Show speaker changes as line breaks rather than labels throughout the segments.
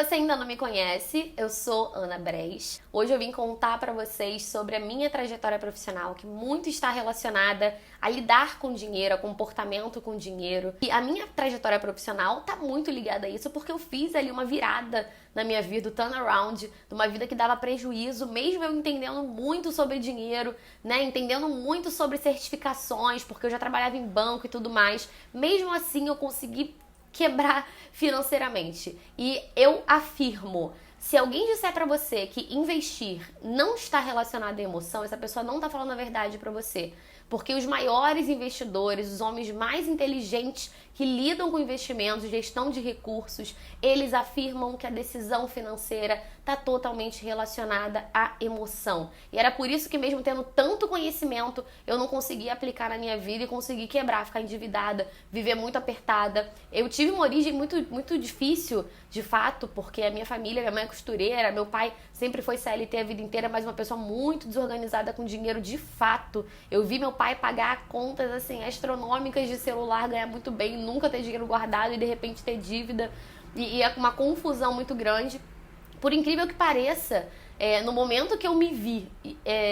você ainda não me conhece, eu sou Ana Bres. Hoje eu vim contar pra vocês sobre a minha trajetória profissional, que muito está relacionada a lidar com dinheiro, a comportamento com dinheiro. E a minha trajetória profissional tá muito ligada a isso, porque eu fiz ali uma virada na minha vida, o turnaround, de uma vida que dava prejuízo, mesmo eu entendendo muito sobre dinheiro, né? Entendendo muito sobre certificações, porque eu já trabalhava em banco e tudo mais. Mesmo assim, eu consegui quebrar financeiramente. E eu afirmo, se alguém disser pra você que investir não está relacionado à emoção, essa pessoa não tá falando a verdade pra você. Porque os maiores investidores, os homens mais inteligentes que lidam com investimentos, gestão de recursos, eles afirmam que a decisão financeira está totalmente relacionada à emoção. E era por isso que, mesmo tendo tanto conhecimento, eu não conseguia aplicar na minha vida e consegui quebrar, ficar endividada, viver muito apertada. Eu tive uma origem muito difícil, de fato, porque a minha família, minha mãe é costureira, meu pai sempre foi CLT a vida inteira, mas uma pessoa muito desorganizada com dinheiro, de fato. Eu vi meu pai pagar contas assim astronômicas de celular, ganhar muito bem, nunca ter dinheiro guardado e de repente ter dívida, e é uma confusão muito grande. Por incrível que pareça, no momento que eu me vi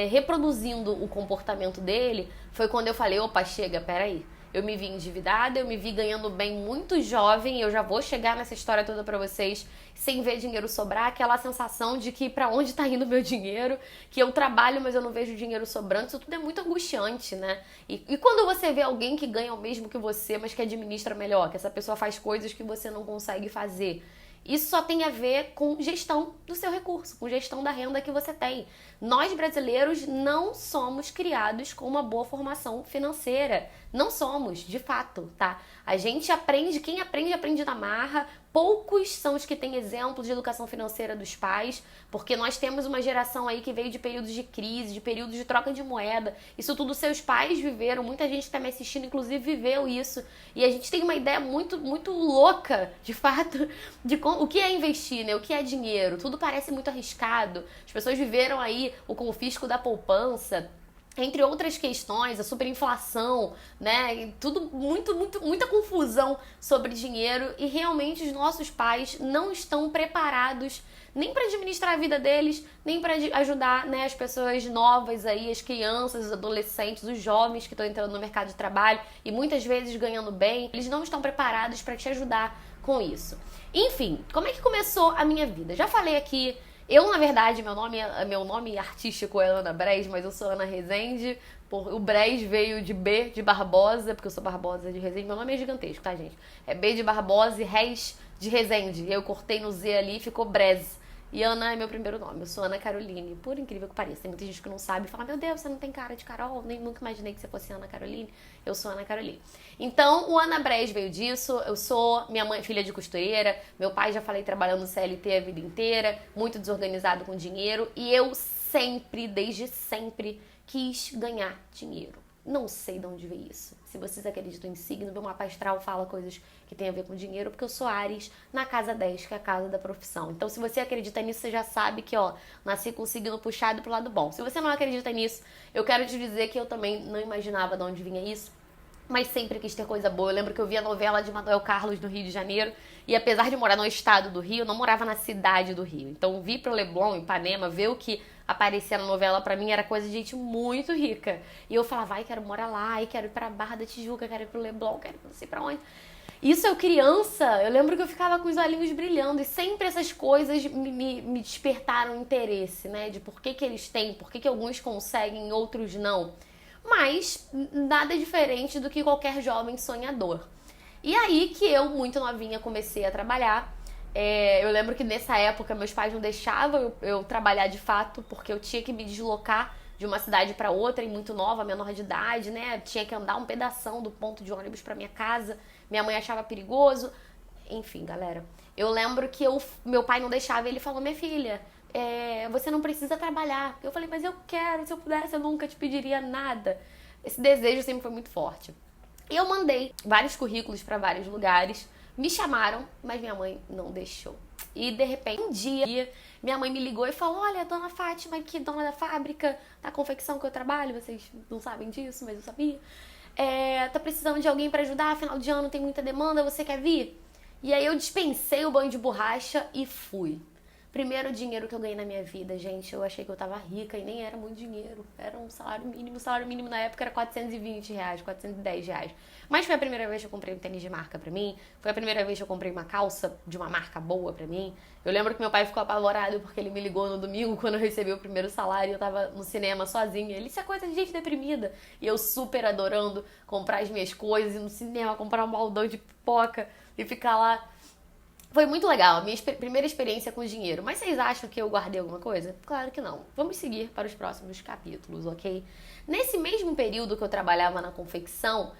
reproduzindo o comportamento dele, foi quando eu falei, opa, chega, peraí. Eu me vi endividada, eu me vi ganhando bem muito jovem, eu já vou chegar nessa história toda pra vocês, sem ver dinheiro sobrar, aquela sensação de que pra onde tá indo o meu dinheiro, que eu trabalho, mas eu não vejo dinheiro sobrando, isso tudo é muito angustiante, né? E quando você vê alguém que ganha o mesmo que você, mas que administra melhor, que essa pessoa faz coisas que você não consegue fazer, isso só tem a ver com gestão do seu recurso, com gestão da renda que você tem. Nós brasileiros não somos criados com uma boa formação financeira. Não somos, de fato, tá? A gente aprende, quem aprende na marra. Poucos são os que têm exemplos de educação financeira dos pais, porque nós temos uma geração aí que veio de períodos de crise, de períodos de troca de moeda. Isso tudo seus pais viveram, muita gente que está me assistindo, inclusive, viveu isso. E a gente tem uma ideia muito louca, de fato, de o que é investir, né? O que é dinheiro. Tudo parece muito arriscado. As pessoas viveram aí o confisco da poupança, entre outras questões, a superinflação, né? Tudo muita confusão sobre dinheiro, e realmente os nossos pais não estão preparados nem para administrar a vida deles, nem para ajudar, né, as pessoas novas aí, as crianças, os adolescentes, os jovens que estão entrando no mercado de trabalho e muitas vezes ganhando bem. Eles não estão preparados para te ajudar com isso. Enfim, como é que começou a minha vida? Já falei aqui. Eu, na verdade, meu nome artístico é Ana Bres, mas eu sou Ana Rezende. O Bres veio de B de Barbosa, porque eu sou Barbosa de Rezende. Meu nome é gigantesco, tá, gente? É B de Barbosa e Rez de Rezende. Eu cortei no Z ali e ficou Bres. E Ana é meu primeiro nome, eu sou Ana Caroline, por incrível que pareça. Tem muita gente que não sabe e fala, meu Deus, você não tem cara de Carol, nem nunca imaginei que você fosse Ana Caroline. Eu sou Ana Caroline. Então, o Ana Bres veio disso, eu sou minha mãe, filha de costureira, meu pai, já falei, trabalhando no CLT a vida inteira, muito desorganizado com dinheiro, e eu sempre, desde sempre, quis ganhar dinheiro. Não sei de onde veio isso. Se vocês acreditam em signo, meu mapa astral fala coisas que tem a ver com dinheiro, porque eu sou Áries na casa 10, que é a casa da profissão. Então, se você acredita nisso, você já sabe que, nasci com o signo puxado pro lado bom. Se você não acredita nisso, eu quero te dizer que eu também não imaginava de onde vinha isso, mas sempre quis ter coisa boa. Eu lembro que eu via a novela de Manuel Carlos no Rio de Janeiro, e apesar de morar no estado do Rio, eu não morava na cidade do Rio. Então, vir pro Leblon, Ipanema, ver o que aparecia na novela, pra mim era coisa de gente muito rica. E eu falava, quero morar lá, quero ir pra Barra da Tijuca, quero ir pro Leblon, quero ir não sei pra onde. Isso eu criança, eu lembro que eu ficava com os olhinhos brilhando, e sempre essas coisas me despertaram interesse, né? De por que eles têm, por que alguns conseguem e outros não. Mas nada diferente do que qualquer jovem sonhador. E aí que eu, muito novinha, comecei a trabalhar. Eu lembro que nessa época meus pais não deixavam eu trabalhar de fato, porque eu tinha que me deslocar de uma cidade para outra, e muito nova, menor de idade, né? Tinha que andar um pedação do ponto de ônibus para minha casa. Minha mãe achava perigoso. Enfim, galera. Eu lembro que meu pai não deixava, e ele falou, minha filha, você não precisa trabalhar. Eu falei, mas eu quero, se eu pudesse eu nunca te pediria nada. Esse desejo sempre foi muito forte. E eu mandei vários currículos para vários lugares, me chamaram, mas minha mãe não deixou. E de repente, um dia, minha mãe me ligou e falou, olha, dona Fátima, que dona da fábrica da confecção que eu trabalho, vocês não sabem disso, mas eu sabia. Tá precisando de alguém para ajudar, final de ano tem muita demanda, você quer vir? E aí eu dispensei o banho de borracha e fui. Primeiro dinheiro que eu ganhei na minha vida, gente, eu achei que eu tava rica e nem era muito dinheiro. Era um salário mínimo. O salário mínimo na época era R$ 420, R$ 410. Mas foi a primeira vez que eu comprei um tênis de marca pra mim. Foi a primeira vez que eu comprei uma calça de uma marca boa pra mim. Eu lembro que meu pai ficou apavorado porque ele me ligou no domingo quando eu recebi o primeiro salário e eu tava no cinema sozinha. Ele, isso é coisa de gente deprimida. E eu super adorando comprar as minhas coisas, ir no cinema, comprar um baldão de pipoca e ficar lá. Foi muito legal, a minha primeira experiência com dinheiro. Mas vocês acham que eu guardei alguma coisa? Claro que não. Vamos seguir para os próximos capítulos, ok? Nesse mesmo período que eu trabalhava na confecção,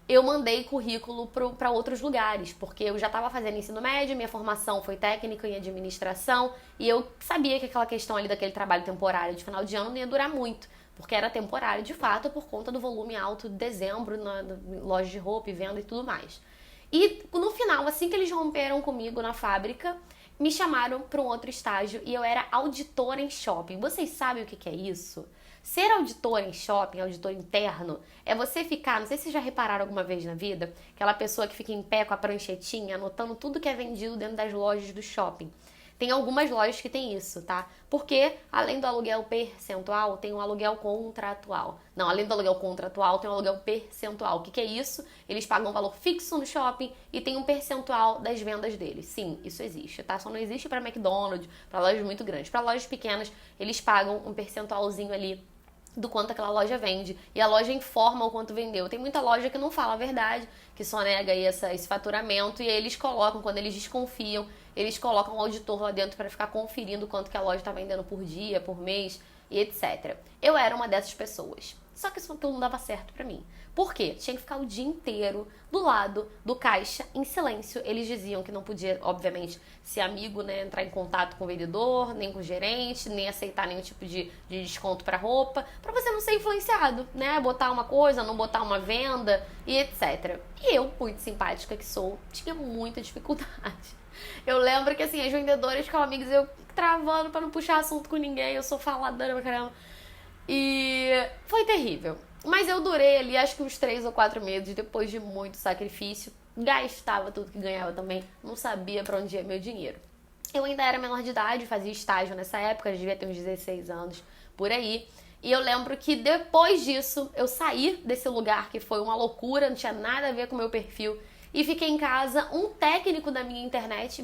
eu mandei currículo para outros lugares, porque eu já estava fazendo ensino médio, minha formação foi técnica em administração, e eu sabia que aquela questão ali daquele trabalho temporário de final de ano não ia durar muito, porque era temporário de fato por conta do volume alto de dezembro na loja de roupa e venda e tudo mais. E no final, assim que eles romperam comigo na fábrica, me chamaram para um outro estágio e eu era auditora em shopping. Vocês sabem o que é isso? Ser auditor em shopping, auditor interno, é você ficar, não sei se vocês já repararam alguma vez na vida, aquela pessoa que fica em pé com a pranchetinha, anotando tudo que é vendido dentro das lojas do shopping. Tem algumas lojas que tem isso, tá? Porque, além do aluguel percentual, tem um aluguel contratual. Não, além do aluguel contratual, tem um aluguel percentual. O que é isso? Eles pagam um valor fixo no shopping e tem um percentual das vendas deles. Sim, isso existe, tá? Só não existe para McDonald's, para lojas muito grandes. Para lojas pequenas, eles pagam um percentualzinho ali do quanto aquela loja vende. E a loja informa o quanto vendeu. Tem muita loja que não fala a verdade, que só nega aí esse faturamento, e aí eles colocam, quando eles desconfiam, eles colocam um auditor lá dentro para ficar conferindo quanto que a loja está vendendo por dia, por mês e etc. Eu era uma dessas pessoas. Só que isso não dava certo pra mim. Por quê? Tinha que ficar o dia inteiro do lado do caixa, em silêncio. Eles diziam que não podia, obviamente, ser amigo, né? Entrar em contato com o vendedor, nem com o gerente, nem aceitar nenhum tipo de desconto pra roupa, pra você não ser influenciado, né? Botar uma coisa, não botar uma venda e etc. E eu, muito simpática que sou, tinha muita dificuldade. Eu lembro que, assim, as vendedoras ficavam amigas, eu travando pra não puxar assunto com ninguém, eu sou faladora pra caramba. E foi terrível. Mas eu durei ali, acho que uns 3 ou 4 meses, depois de muito sacrifício. Gastava tudo que ganhava também, não sabia pra onde ia meu dinheiro. Eu ainda era menor de idade, fazia estágio nessa época, devia ter uns 16 anos, por aí. E eu lembro que depois disso, eu saí desse lugar que foi uma loucura, não tinha nada a ver com o meu perfil. E fiquei em casa, um técnico da minha internet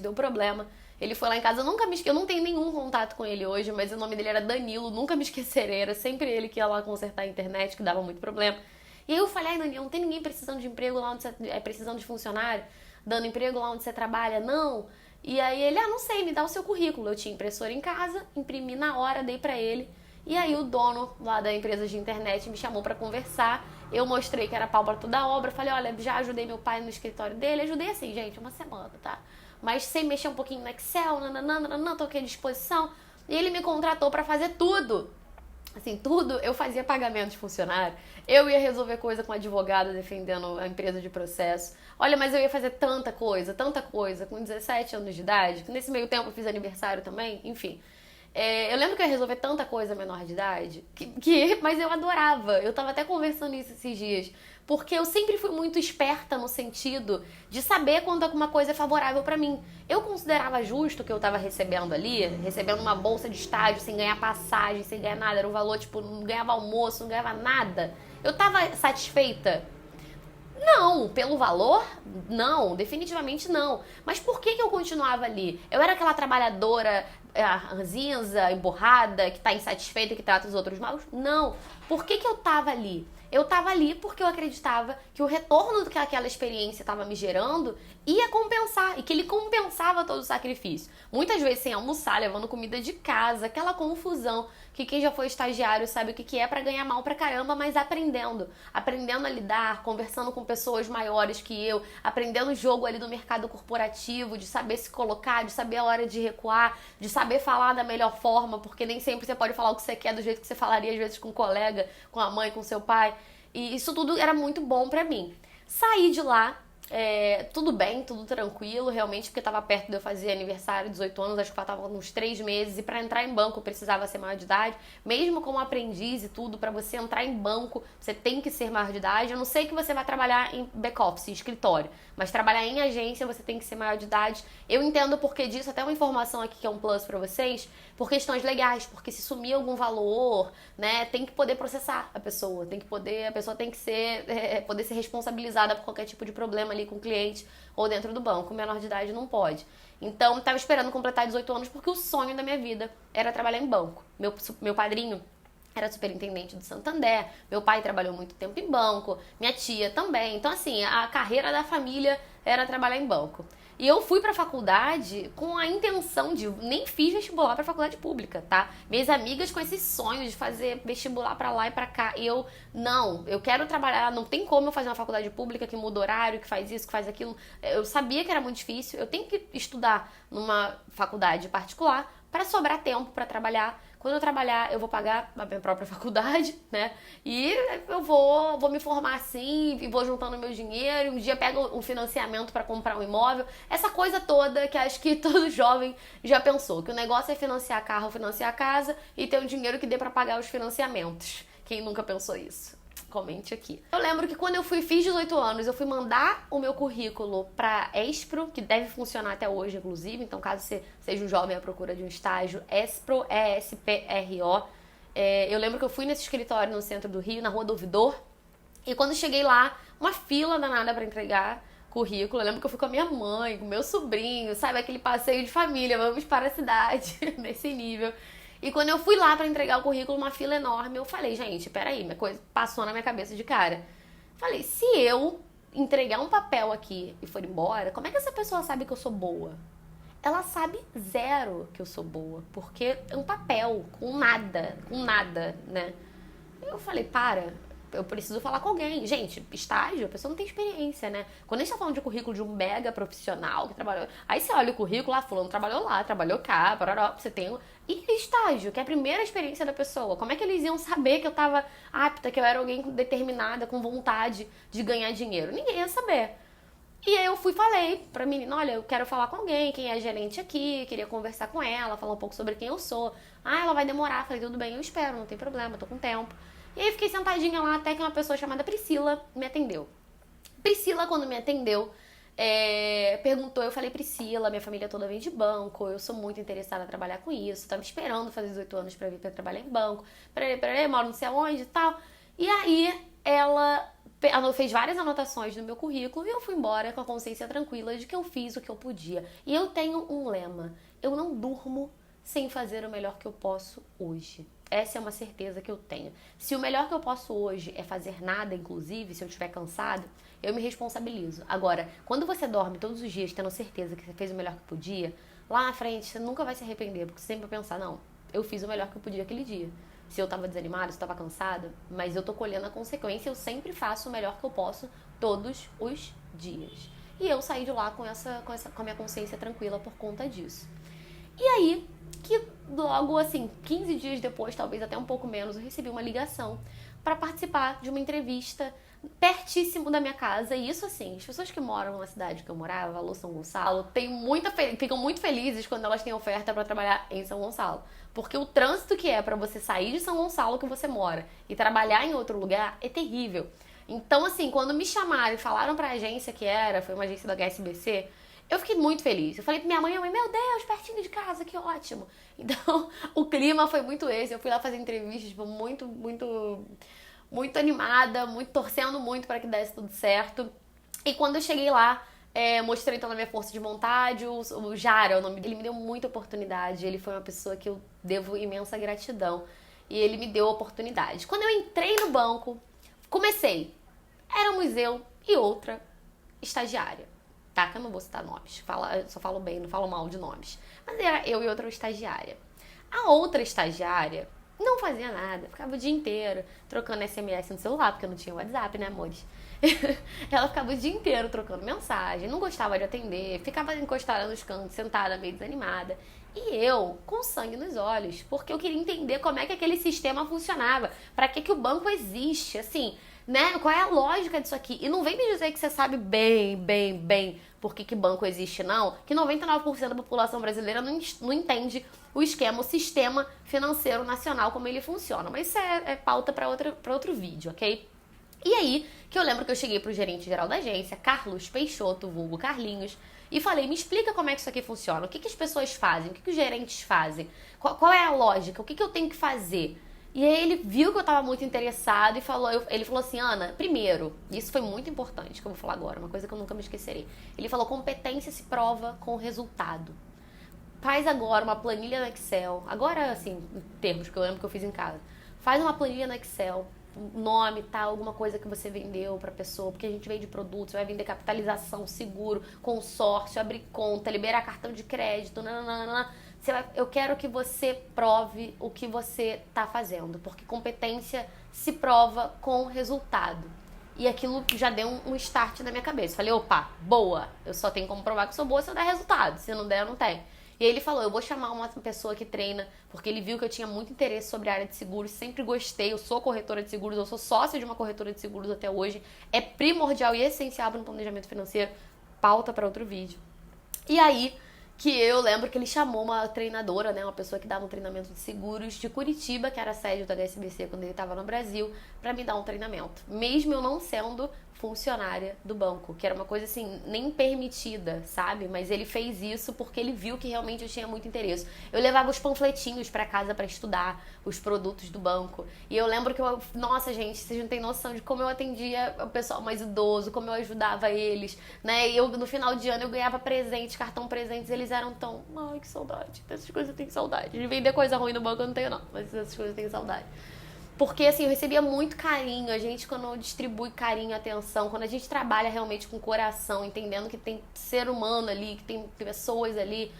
deu problema. Ele foi lá em casa, eu não tenho nenhum contato com ele hoje, mas o nome dele era Danilo, nunca me esquecerei, era sempre ele que ia lá consertar a internet, que dava muito problema. E aí eu falei, ai Danilo, não tem ninguém precisando de emprego lá onde você, precisando de funcionário, dando emprego lá onde você trabalha, não? E aí ele, não sei, me dá o seu currículo. Eu tinha impressora em casa, imprimi na hora, dei pra ele. E aí o dono lá da empresa de internet me chamou pra conversar. Eu mostrei que era pau pra toda a obra. Falei, olha, já ajudei meu pai no escritório dele. Ajudei assim, gente, uma semana, tá? Mas sem mexer um pouquinho no Excel, tô aqui à disposição. E ele me contratou pra fazer tudo. Assim, tudo. Eu fazia pagamento de funcionário. Eu ia resolver coisa com advogado defendendo a empresa de processo. Olha, mas eu ia fazer tanta coisa, com 17 anos de idade. Nesse meio tempo eu fiz aniversário também, enfim. Eu lembro que eu ia resolver tanta coisa menor de idade, mas eu adorava. Eu tava até conversando isso esses dias. Porque eu sempre fui muito esperta no sentido de saber quando alguma coisa é favorável pra mim. Eu considerava justo o que eu tava recebendo ali, recebendo uma bolsa de estágio sem ganhar passagem, sem ganhar nada. Era um valor, tipo, não ganhava almoço, não ganhava nada. Eu tava satisfeita? Não, pelo valor? Não, definitivamente não. Mas por que eu continuava ali? Eu era aquela trabalhadora ranzinza, emborrada, que tá insatisfeita, que trata os outros mal? Não. Por que eu tava ali? Eu tava ali porque eu acreditava que o retorno que aquela experiência estava me gerando ia compensar, e que ele compensava todo o sacrifício. Muitas vezes sem almoçar, levando comida de casa, aquela confusão, que quem já foi estagiário sabe o que é pra ganhar mal pra caramba, mas aprendendo a lidar, conversando com pessoas maiores que eu, aprendendo o jogo ali do mercado corporativo, de saber se colocar, de saber a hora de recuar, de saber falar da melhor forma, porque nem sempre você pode falar o que você quer do jeito que você falaria às vezes com um colega, com a mãe, com seu pai. E isso tudo era muito bom pra mim. Saí de lá, Tudo bem, tudo tranquilo, realmente, porque estava perto de eu fazer aniversário, 18 anos, acho que faltava uns 3 meses, e para entrar em banco eu precisava ser maior de idade, mesmo como aprendiz e tudo, para você entrar em banco, você tem que ser maior de idade. Eu não sei que você vai trabalhar em back-office, em escritório, mas trabalhar em agência você tem que ser maior de idade. Eu entendo o porquê disso, até uma informação aqui que é um plus para vocês, por questões legais, porque se sumir algum valor, né, tem que poder processar a pessoa, a pessoa tem que poder ser responsabilizada por qualquer tipo de problema ali com o cliente ou dentro do banco. O menor de idade não pode. Então, estava esperando completar 18 anos porque o sonho da minha vida era trabalhar em banco. Meu padrinho era superintendente do Santander, meu pai trabalhou muito tempo em banco, minha tia também. Então, assim, a carreira da família era trabalhar em banco. E eu fui pra faculdade com a intenção de... Nem fiz vestibular pra faculdade pública, tá? Minhas amigas com esses sonhos de fazer vestibular pra lá e pra cá. E eu quero trabalhar. Não tem como eu fazer uma faculdade pública que muda horário, que faz isso, que faz aquilo. Eu sabia que era muito difícil. Eu tenho que estudar numa faculdade particular para sobrar tempo pra trabalhar. Quando eu trabalhar, eu vou pagar a minha própria faculdade, né? E eu vou me formar assim, e vou juntando meu dinheiro, e um dia pego um financiamento para comprar um imóvel. Essa coisa toda que acho que todo jovem já pensou, que o negócio é financiar carro, financiar casa e ter um dinheiro que dê para pagar os financiamentos. Quem nunca pensou isso? Comente aqui. Eu lembro que quando fiz 18 anos, eu fui mandar o meu currículo pra Espro, que deve funcionar até hoje, inclusive. Então, caso você seja um jovem à procura de um estágio, Espro, E-S-P-R-O. Eu lembro que eu fui nesse escritório no centro do Rio, na Rua do Ouvidor. E quando cheguei lá, uma fila danada pra entregar currículo. Eu lembro que eu fui com a minha mãe, com o meu sobrinho, sabe? Aquele passeio de família, vamos para a cidade, nesse nível. E quando eu fui lá pra entregar o currículo, uma fila enorme, eu falei, gente, peraí, minha coisa passou na minha cabeça de cara. Falei, se eu entregar um papel aqui e for embora, como é que essa pessoa sabe que eu sou boa? Ela sabe zero que eu sou boa, porque é um papel, com nada, né? Eu falei, eu preciso falar com alguém. Gente, estágio, a pessoa não tem experiência, né? Quando a gente tá falando de currículo de um mega profissional que trabalhou... Aí você olha o currículo, fulano trabalhou lá, trabalhou cá, parará, você tem... E estágio, que é a primeira experiência da pessoa. Como é que eles iam saber que eu tava apta, que eu era alguém determinada, com vontade de ganhar dinheiro? Ninguém ia saber. E aí eu falei pra menina, olha, eu quero falar com alguém, quem é gerente aqui, queria conversar com ela, falar um pouco sobre quem eu sou. Ela vai demorar. Falei, tudo bem, eu espero, não tem problema, tô com tempo. E aí fiquei sentadinha lá até que uma pessoa chamada Priscila me atendeu. Priscila, quando me atendeu, perguntou, eu falei, Priscila, minha família toda vem de banco, eu sou muito interessada em trabalhar com isso, tava esperando fazer 18 anos pra vir pra trabalhar em banco, moro não sei aonde e tal. E aí ela fez várias anotações no meu currículo e eu fui embora com a consciência tranquila de que eu fiz o que eu podia. E eu tenho um lema, eu não durmo sem fazer o melhor que eu posso hoje. Essa é uma certeza que eu tenho. Se o melhor que eu posso hoje é fazer nada, inclusive, se eu estiver cansado, eu me responsabilizo. Agora, quando você dorme todos os dias tendo certeza que você fez o melhor que podia, lá na frente você nunca vai se arrepender, porque você sempre vai pensar, não, eu fiz o melhor que eu podia aquele dia. Se eu tava desanimada, se eu tava cansada, mas eu tô colhendo a consequência, eu sempre faço o melhor que eu posso todos os dias. E eu saí de lá com a minha consciência tranquila por conta disso. E aí, que logo assim, 15 dias depois, talvez até um pouco menos, eu recebi uma ligação para participar de uma entrevista pertíssimo da minha casa. E isso assim, as pessoas que moram na cidade que eu morava, Alô São Gonçalo, ficam muito felizes quando elas têm oferta para trabalhar em São Gonçalo. Porque o trânsito que é para você sair de São Gonçalo que você mora e trabalhar em outro lugar é terrível. Então assim, quando me chamaram e falaram pra agência que foi uma agência da HSBC, eu fiquei muito feliz. Eu falei pra minha mãe, meu Deus, pertinho de casa, que ótimo. Então, o clima foi muito esse. Eu fui lá fazer entrevistas, tipo, muito animada, torcendo muito para que desse tudo certo. E quando eu cheguei lá, mostrei então a minha força de vontade. O Jara, o nome dele, me deu muita oportunidade. Ele foi uma pessoa que eu devo imensa gratidão. E ele me deu a oportunidade. Quando eu entrei no banco, comecei. Éramos eu e outra estagiária. Tá, que eu não vou citar nomes. Eu só falo bem, não falo mal de nomes. Mas era eu e outra estagiária. A outra estagiária não fazia nada. Ficava o dia inteiro trocando SMS no celular, porque eu não tinha WhatsApp, né, amores? Ela ficava o dia inteiro trocando mensagem, não gostava de atender, ficava encostada nos cantos, sentada, meio desanimada. E eu, com sangue nos olhos, porque eu queria entender como é que aquele sistema funcionava. Pra que o banco existe, assim... né? Qual é a lógica disso aqui? E não vem me dizer que você sabe bem por que banco existe, não. Que 99% da população brasileira não entende o esquema, o sistema financeiro nacional, como ele funciona. Mas isso é pauta para outro vídeo, ok? E aí, que eu lembro que eu cheguei pro gerente geral da agência, Carlos Peixoto, vulgo Carlinhos, e falei, me explica como é que isso aqui funciona, o que as pessoas fazem, o que os gerentes fazem, qual é a lógica, o que eu tenho que fazer. E aí ele viu que eu tava muito interessado e ele falou assim, Ana, primeiro, isso foi muito importante, que eu vou falar agora, uma coisa que eu nunca me esquecerei. Ele falou, competência se prova com resultado. Faz agora uma planilha no Excel, agora assim, em termos que eu lembro que eu fiz em casa. Faz uma planilha no Excel, nome, tal, alguma coisa que você vendeu pra pessoa, porque a gente vende produtos, você vai vender capitalização, seguro, consórcio, abrir conta, liberar cartão de crédito, nananana. Eu quero que você prove o que você tá fazendo, porque competência se prova com resultado. E aquilo já deu um start na minha cabeça. Falei, opa, boa, eu só tenho como provar que sou boa se eu der resultado, se não der, eu não tenho. E aí ele falou, eu vou chamar uma pessoa que treina, porque ele viu que eu tinha muito interesse sobre a área de seguros, sempre gostei, eu sou corretora de seguros, eu sou sócia de uma corretora de seguros até hoje, é primordial e essencial para um planejamento financeiro, pauta para outro vídeo. E aí, que eu lembro que ele chamou uma treinadora, né, uma pessoa que dava um treinamento de seguros de Curitiba, que era a sede do HSBC quando ele estava no Brasil, para me dar um treinamento. Mesmo eu não sendo funcionária do banco, que era uma coisa assim, nem permitida, sabe? Mas ele fez isso porque ele viu que realmente eu tinha muito interesse. Eu levava os panfletinhos para casa para estudar os produtos do banco. E eu lembro que nossa, gente, vocês não têm noção de como eu atendia o pessoal mais idoso, como eu ajudava eles, né? E eu, no final de ano, eu ganhava presentes, cartão presentes, eles eram tão, ai, que saudade. Dessas coisas eu tenho saudade. De vender coisa ruim no banco eu não tenho, não. Mas dessas coisas eu tenho saudade. Porque, assim, eu recebia muito carinho. A gente, quando distribui carinho, atenção, quando a gente trabalha realmente com coração, entendendo que tem ser humano ali, que tem pessoas ali,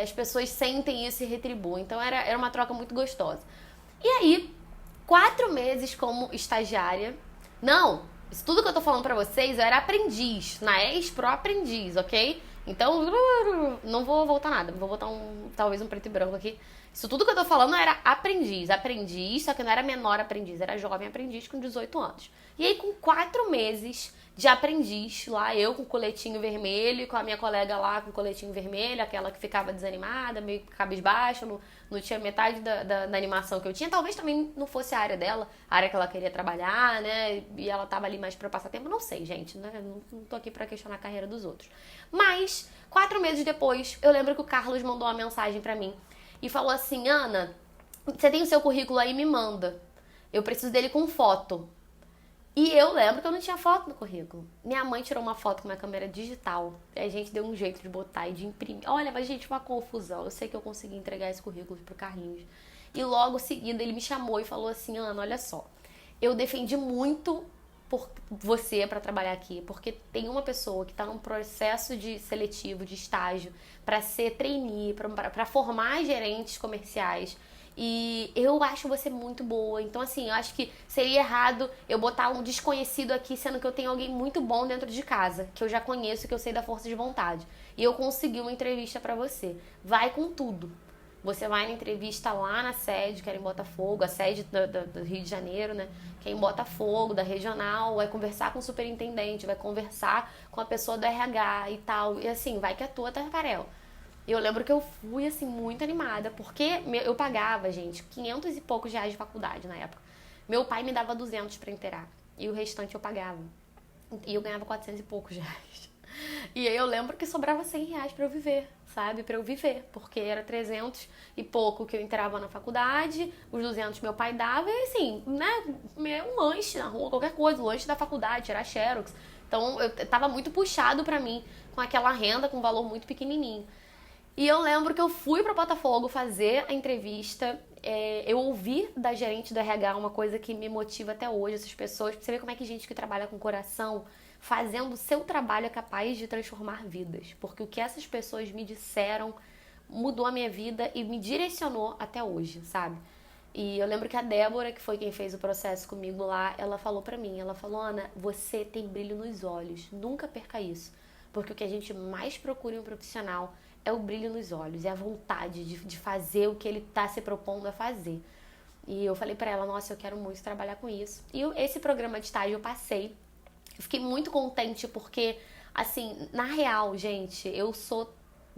as pessoas sentem isso e retribuem. Então, era uma troca muito gostosa. E aí, 4 meses como estagiária. Não, isso tudo que eu tô falando pra vocês, eu era aprendiz. Na Expro, aprendiz, ok? Então, não vou voltar nada. Vou botar talvez um preto e branco aqui. Isso tudo que eu tô falando era aprendiz, só que não era menor aprendiz, era jovem aprendiz com 18 anos. E aí, com 4 meses de aprendiz, lá eu com coletinho vermelho, com a minha colega lá com coletinho vermelho, aquela que ficava desanimada, meio cabisbaixa, não tinha metade da animação que eu tinha. Talvez também não fosse a área dela, a área que ela queria trabalhar, né? E ela tava ali mais pra passar tempo, não sei, gente, né? Não tô aqui pra questionar a carreira dos outros. Mas, 4 meses depois, eu lembro que o Carlos mandou uma mensagem pra mim e falou assim, Ana, você tem o seu currículo aí? Me manda. Eu preciso dele com foto. E eu lembro que eu não tinha foto no currículo. Minha mãe tirou uma foto com uma câmera digital. E a gente deu um jeito de botar e de imprimir. Olha, mas gente, uma confusão. Eu sei que eu consegui entregar esse currículo pro Carlinhos. E logo seguindo ele me chamou e falou assim, Ana, olha só. Eu defendi muito por você para trabalhar aqui, porque tem uma pessoa que está num processo de seletivo, de estágio, para ser trainee, para formar gerentes comerciais. E eu acho você muito boa. Então, assim, eu acho que seria errado eu botar um desconhecido aqui, sendo que eu tenho alguém muito bom dentro de casa, que eu já conheço, que eu sei da força de vontade. E eu consegui uma entrevista pra você. Vai com tudo. Você vai na entrevista lá na sede, que era em Botafogo, a sede do Rio de Janeiro, né? Que é em Botafogo, da regional, vai conversar com o superintendente, vai conversar com a pessoa do RH e tal. E assim, vai que é tua, Tafarel. E eu lembro que eu fui, assim, muito animada, porque eu pagava, gente, 500 e poucos reais de faculdade na época. Meu pai me dava 200 pra inteirar, e o restante eu pagava. E eu ganhava 400 e poucos reais. E aí eu lembro que sobrava 100 reais pra eu viver, sabe? Pra eu viver, porque era 300 e pouco que eu inteirava na faculdade, os 200 meu pai dava, e assim, né, um lanche na rua, qualquer coisa, o lanche da faculdade, tirar xerox. Então, eu tava muito puxado pra mim, com aquela renda, com um valor muito pequenininho. E eu lembro que eu fui pra Botafogo fazer a entrevista, eu ouvi da gerente do RH uma coisa que me motiva até hoje, essas pessoas, pra você ver como é que gente que trabalha com coração, fazendo o seu trabalho é capaz de transformar vidas. Porque o que essas pessoas me disseram mudou a minha vida e me direcionou até hoje, sabe? E eu lembro que a Débora, que foi quem fez o processo comigo lá, ela falou pra mim, ela falou, Ana, você tem brilho nos olhos, nunca perca isso. Porque o que a gente mais procura em um profissional é o brilho nos olhos, é a vontade de fazer o que ele está se propondo a fazer. E eu falei pra ela, nossa, eu quero muito trabalhar com isso. E esse programa de estágio eu passei. Eu fiquei muito contente porque, assim, na real, gente, eu sou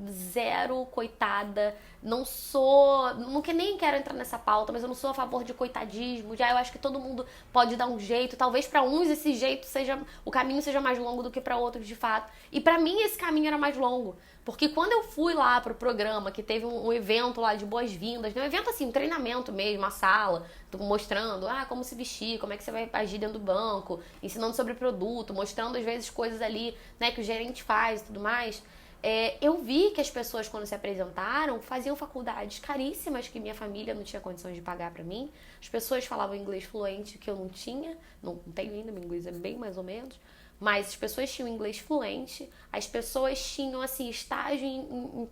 zero coitada, não sou, não que nem quero entrar nessa pauta, mas eu não sou a favor de coitadismo. Já eu acho que todo mundo pode dar um jeito, talvez pra uns esse jeito seja, o caminho seja mais longo do que pra outros de fato. E pra mim esse caminho era mais longo, porque quando eu fui lá pro programa, que teve um evento lá de boas-vindas, um evento assim, um treinamento mesmo, uma sala, mostrando como se vestir, como é que você vai agir dentro do banco, ensinando sobre produto, mostrando às vezes coisas ali, né, que o gerente faz e tudo mais. Eu vi que as pessoas, quando se apresentaram, faziam faculdades caríssimas que minha família não tinha condições de pagar pra mim. As pessoas falavam inglês fluente que eu não tinha, não tenho ainda, meu inglês é bem mais ou menos. Mas as pessoas tinham inglês fluente, as pessoas tinham, assim, estágio em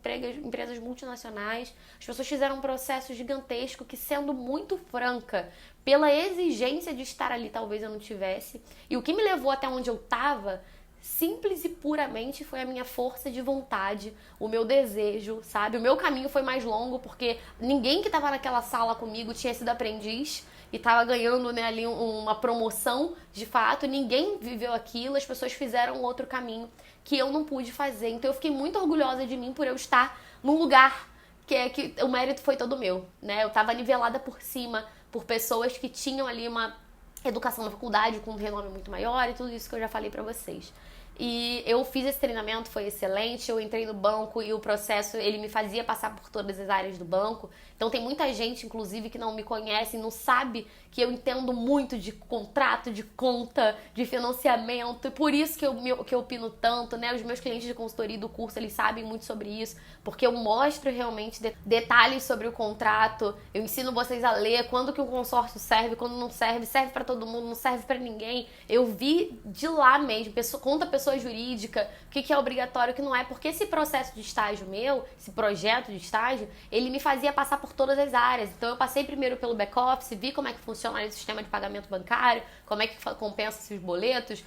empresas multinacionais, as pessoas fizeram um processo gigantesco que, sendo muito franca, pela exigência de estar ali, talvez eu não tivesse. E o que me levou até onde eu tava, simples e puramente, foi a minha força de vontade, o meu desejo, sabe? O meu caminho foi mais longo, porque ninguém que tava naquela sala comigo tinha sido aprendiz e tava ganhando, né, ali uma promoção de fato, ninguém viveu aquilo, as pessoas fizeram outro caminho que eu não pude fazer. Então eu fiquei muito orgulhosa de mim por eu estar num lugar que o mérito foi todo meu, né? Eu tava nivelada por cima por pessoas que tinham ali uma educação na faculdade com um renome muito maior e tudo isso que eu já falei pra vocês. E eu fiz esse treinamento, foi excelente, eu entrei no banco e o processo, ele me fazia passar por todas as áreas do banco. Então tem muita gente, inclusive, que não me conhece e não sabe que eu entendo muito de contrato, de conta, de financiamento. E por isso que eu opino tanto, né? Os meus clientes de consultoria do curso, eles sabem muito sobre isso, porque eu mostro realmente detalhes sobre o contrato. Eu ensino vocês a ler quando que um consórcio serve, quando não serve, serve pra todo mundo, não serve pra ninguém. Eu vi de lá mesmo, conta pessoa jurídica, o que é obrigatório, o que não é, porque esse processo de estágio meu, esse projeto de estágio, ele me fazia passar por todas as áreas. Então eu passei primeiro pelo back-office, vi como é que funciona o sistema de pagamento bancário, como é que compensa os boletos,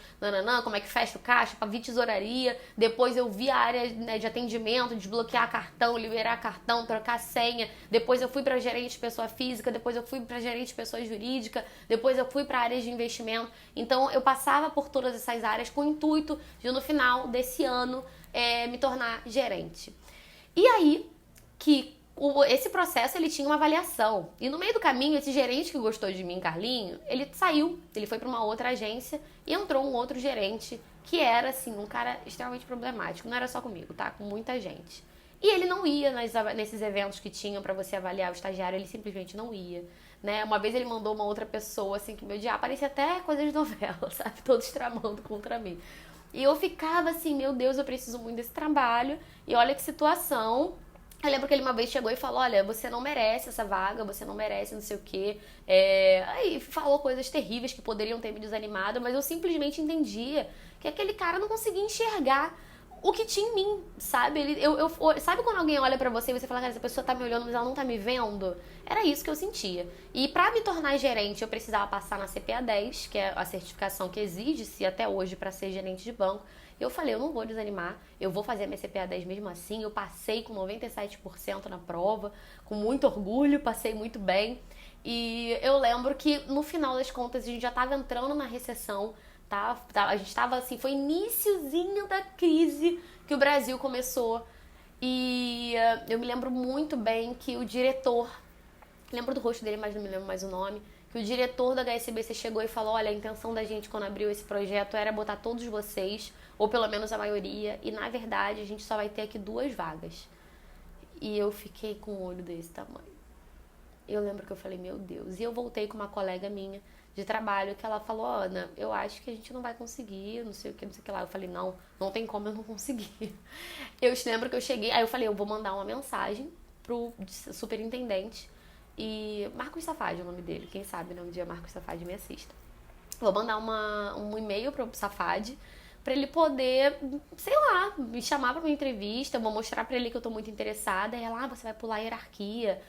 como é que fecha o caixa, vi tesouraria. Depois eu vi a área, né, de atendimento, desbloquear cartão, liberar cartão, trocar senha. Depois eu fui para gerente de pessoa física, depois eu fui para gerente de pessoa jurídica, depois eu fui para áreas de investimento. Então eu passava por todas essas áreas com o intuito de, no final desse ano, me tornar gerente. E aí que esse processo, ele tinha uma avaliação. E no meio do caminho, esse gerente que gostou de mim, Carlinho, ele saiu, ele foi para uma outra agência e entrou um outro gerente que era, assim, um cara extremamente problemático. Não era só comigo, tá? Com muita gente. E ele não ia nesses eventos que tinham para você avaliar o estagiário, ele simplesmente não ia, né? Uma vez ele mandou uma outra pessoa, assim, que me odiava, parecia até coisa de novela, sabe? Todos tramando contra mim. E eu ficava assim, meu Deus, eu preciso muito desse trabalho. E olha que situação. Eu lembro que ele uma vez chegou e falou, olha, você não merece essa vaga, você não merece não sei o quê. Aí falou coisas terríveis que poderiam ter me desanimado, mas eu simplesmente entendia que aquele cara não conseguia enxergar o que tinha em mim, sabe? Sabe quando alguém olha pra você e você fala, cara, essa pessoa tá me olhando, mas ela não tá me vendo? Era isso que eu sentia. E pra me tornar gerente, eu precisava passar na CPA 10, que é a certificação que exige-se até hoje pra ser gerente de banco. Eu falei, eu não vou desanimar, eu vou fazer a minha CPA 10 mesmo assim. Eu passei com 97% na prova, com muito orgulho, passei muito bem. E eu lembro que no final das contas a gente já estava entrando na recessão, tá? A gente estava assim, foi iniciozinho da crise que o Brasil começou. E eu me lembro muito bem que o diretor, lembro do rosto dele, mas não me lembro mais o nome, que o diretor da HSBC chegou e falou, olha, a intenção da gente quando abriu esse projeto era botar todos vocês, ou pelo menos a maioria, e na verdade a gente só vai ter aqui 2 vagas. E eu fiquei com um olho desse tamanho. Eu lembro que eu falei, meu Deus. E eu voltei com uma colega minha de trabalho que ela falou, Ana, eu acho que a gente não vai conseguir, não sei o que, não sei o que lá. Eu falei, não tem como eu não conseguir. Eu lembro que eu cheguei, aí eu falei, eu vou mandar uma mensagem pro superintendente. E Marcos Safadi é o nome dele, quem sabe, né? Um dia Marcos Safadi me assista. Vou mandar um e-mail pro Safadi pra ele poder, sei lá, me chamar pra uma entrevista. Vou mostrar pra ele que eu tô muito interessada. E ela, você vai pular a hierarquia.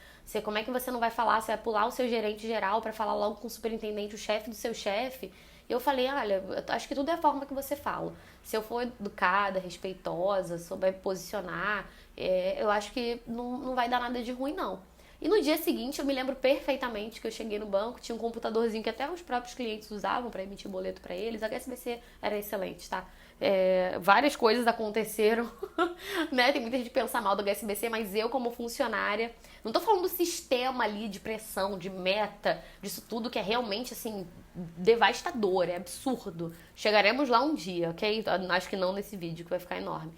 Como é que você não vai falar? Você vai pular o seu gerente geral pra falar logo com o superintendente, o chefe do seu chefe? E eu falei, olha, eu acho que tudo é a forma que você fala. Se eu for educada, respeitosa, souber posicionar, eu acho que não vai dar nada de ruim, não. E no dia seguinte eu me lembro perfeitamente que eu cheguei no banco, tinha um computadorzinho que até os próprios clientes usavam para emitir boleto para eles. A HSBC era excelente, tá? Várias coisas aconteceram, né? Tem muita gente que pensa mal do HSBC, mas eu como funcionária, não tô falando do sistema ali de pressão, de meta, disso tudo que é realmente assim devastador, é absurdo. Chegaremos lá um dia, ok? Acho que não nesse vídeo, que vai ficar enorme.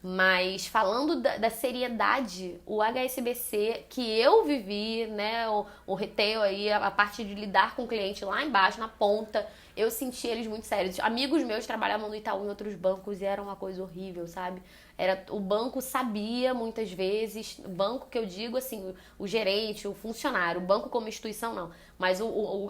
Mas falando da seriedade, o HSBC que eu vivi, né, o retail aí, a parte de lidar com o cliente lá embaixo, na ponta, eu senti eles muito sérios. Amigos meus trabalhavam no Itaú em outros bancos e era uma coisa horrível, sabe? O banco sabia muitas vezes, o banco que eu digo assim, o gerente, o funcionário, o banco como instituição não, mas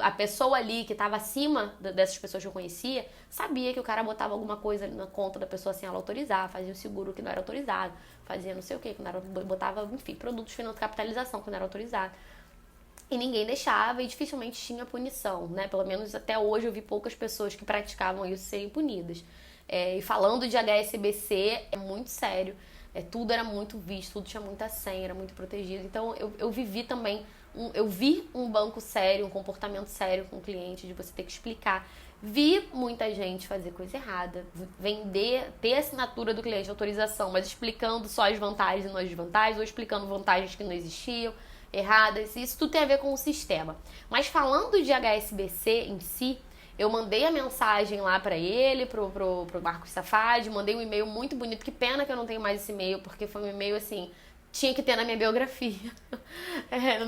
a pessoa ali que estava acima dessas pessoas que eu conhecia, sabia que o cara botava alguma coisa na conta da pessoa sem ela autorizar, fazia o seguro que não era autorizado, fazia não sei o que não era, botava, enfim, produtos de capitalização que não era autorizado. E ninguém deixava e dificilmente tinha punição, né? Pelo menos até hoje eu vi poucas pessoas que praticavam isso serem punidas. E falando de HSBC, é muito sério. Tudo era muito visto, tudo tinha muita senha, era muito protegido. Então eu vivi também, eu vi um banco sério, um comportamento sério com o cliente, de você ter que explicar. Vi muita gente fazer coisa errada, vender, ter a assinatura do cliente, autorização, mas explicando só as vantagens e não as desvantagens, ou explicando vantagens que não existiam, erradas. Isso tudo tem a ver com o sistema. Mas falando de HSBC em si, eu mandei a mensagem lá pra ele, pro Marcos Safadi, mandei um e-mail muito bonito. Que pena que eu não tenho mais esse e-mail, porque foi um e-mail assim, tinha que ter na minha biografia.